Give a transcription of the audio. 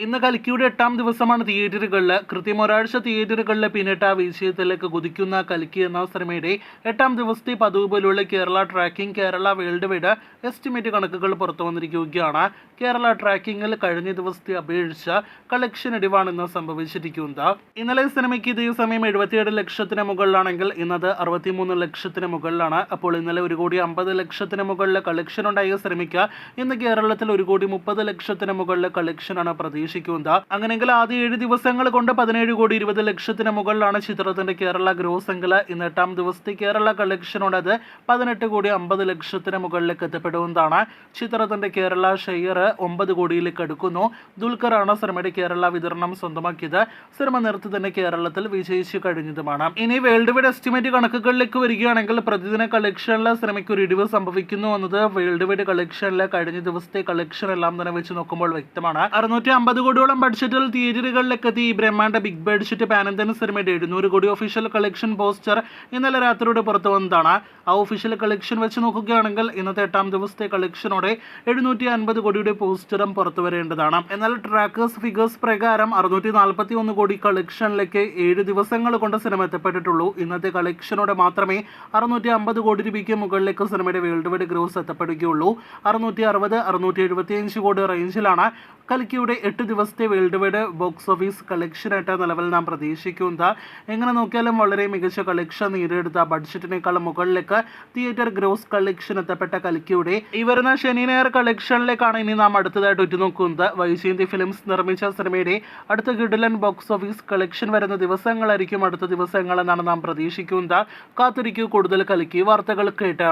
ഇന്ന് കൽക്കിയുടെ 8ാം ദിവസമാണ് തിയേറ്ററുകളിൽ. കൃത്യം ഒരാഴ്ച തിയേറ്ററുകളിൽ പിന്നിട്ട വിജയത്തിലേക്ക് കുതിക്കുന്ന കൽക്കി എന്ന സിനിമയുടെ 8ാം ദിവസത്തെ പതിവ് പോലുള്ള Kerala tracking, Kerala world wide estimate കണക്കുകൾ പുറത്തു വന്നിരിക്കുകയാണ്. കേരള ട്രാക്കിങ്ങിൽ കഴിഞ്ഞ ദിവസത്തെ അപേക്ഷിച്ച് കളക്ഷൻ ഇടിവാണ് ഇന്ന് സംഭവിച്ചിരിക്കുന്നത്. ഇന്നലെ സിനിമയ്ക്ക് ഇതേ സമയം 77 ലക്ഷത്തിന് മുകളിലാണെങ്കിൽ ഇന്നത് 63 ലക്ഷത്തിന് മുകളിലാണ്. അപ്പോൾ ഇന്നലെ 1,50 ലക്ഷത്തിന് മുകളിൽ കളക്ഷൻ ഉണ്ടായ സിനിമയ്ക്ക് ഇന്ന് കേരളത്തിൽ 1,30 ലക്ഷത്തിന് മുകളിൽ കളക്ഷനാണ് പ്രതീക്ഷിക്കുന്നത്. അങ്ങനെയെങ്കിൽ ആദ്യ 7 ദിവസങ്ങൾ കൊണ്ട് 17,20 ലക്ഷത്തിന് മുകളിലാണ് ചിത്രത്തിന്റെ കേരള ഗ്രോസ് എങ്കിൽ ഇന്ന് 8ാം ദിവസത്തെ കേരള കളക്ഷനോട് 18,50 ലക്ഷത്തിന് മുകളിലേക്ക് എത്തപ്പെടുന്നതാണ്. ചിത്രത്തിന്റെ കേരള ഷെയർ 9 കോടിയിലേക്ക് അടുക്കുന്നു. ദുൽഖറാണ് സിനിമയുടെ കേരള വിതരണം സ്വന്തമാക്കിയത്. സിനിമ നേരത്തെ തന്നെ കേരളത്തിൽ വിജയിച്ചു കഴിഞ്ഞതുമാണ്. ഇനി വേൾഡ് വൈഡ് എസ്റ്റിമേറ്റ് കണക്കുകളിലേക്ക് വരികയാണെങ്കിൽ പ്രതിദിന കളക്ഷനിൽ സിനിമയ്ക്ക് ഒരു ഇടിവ് സംഭവിക്കുന്നു എന്നത് വേൾഡ് വൈഡ് കളക്ഷനിൽ കഴിഞ്ഞ ദിവസത്തെ കളക്ഷൻ എല്ലാം തന്നെ വെച്ച് നോക്കുമ്പോൾ വ്യക്തമാണ്. 650 കോടിയോളം ബഡ്ജറ്റിൽ തിയേറ്ററുകളിലേക്ക് എത്തി ഈ ബ്രഹ്മാണ്ഡ ബിഗ് ബഡ്ജറ്റ് പാനന്തൻ സിനിമയുടെ 700 കോടി ഒഫീഷ്യൽ കളക്ഷൻ പോസ്റ്റർ ഇന്നലെ രാത്രിയോടെ പുറത്തു വന്നതാണ്. ആ ഒഫീഷ്യൽ കളക്ഷൻ വെച്ച് നോക്കുകയാണെങ്കിൽ ഇന്നത്തെ 8ാം ദിവസത്തെ കളക്ഷനോടെ 750 കോടിയുടെ പോസ്റ്ററും പുറത്തു വരേണ്ടതാണ്. എന്നാൽ ട്രാക്കേഴ്സ് ഫിഗേഴ്സ് പ്രകാരം 641 കോടി കളക്ഷനിലേക്ക് 7 ദിവസങ്ങൾ കൊണ്ട് സിനിമ എത്തപ്പെട്ടിട്ടുള്ളൂ. ഇന്നത്തെ കളക്ഷനോടെ മാത്രമേ 650 കോടി രൂപയ്ക്ക് മുകളിലേക്ക് സിനിമയുടെ വേൾഡ് വൈഡ് ഗ്രോസ് എത്തപ്പെടുകയുള്ളൂ. 660-675 കോടി റേഞ്ചിലാണ് കൽക്കിയുടെ 8 ദിവസത്തെ വേൾഡ് വൈഡ് ബോക്സ് ഓഫീസ് കളക്ഷനായിട്ട് നിലവിൽ നാം പ്രതീക്ഷിക്കുന്നത്. എങ്ങനെ നോക്കിയാലും വളരെ മികച്ച കളക്ഷൻ നേടിയെടുത്ത ബഡ്ജറ്റിനേക്കാൾ മുകളിലേക്ക് തിയേറ്റർ ഗ്രോസ് കളക്ഷൻ എത്തപ്പെട്ട കൽക്കിയുടെ ഈ വരുന്ന ശനി ഞായർ കളക്ഷനിലേക്കാണ് ഇനി നാം അടുത്തതായിട്ട് ഉറ്റുനോക്കുന്നത്. വൈജയന്തി ഫിലിംസ് നിർമ്മിച്ച സിനിമയുടെ അടുത്ത കിടിലൻ ബോക്സ് ഓഫീസ് കളക്ഷൻ വരുന്ന ദിവസങ്ങളായിരിക്കും അടുത്ത ദിവസങ്ങൾ എന്നാണ് നാം പ്രതീക്ഷിക്കുന്നത്. കാത്തിരിക്കൂ കൂടുതൽ കൽക്കി വാർത്തകൾ കേട്ട്.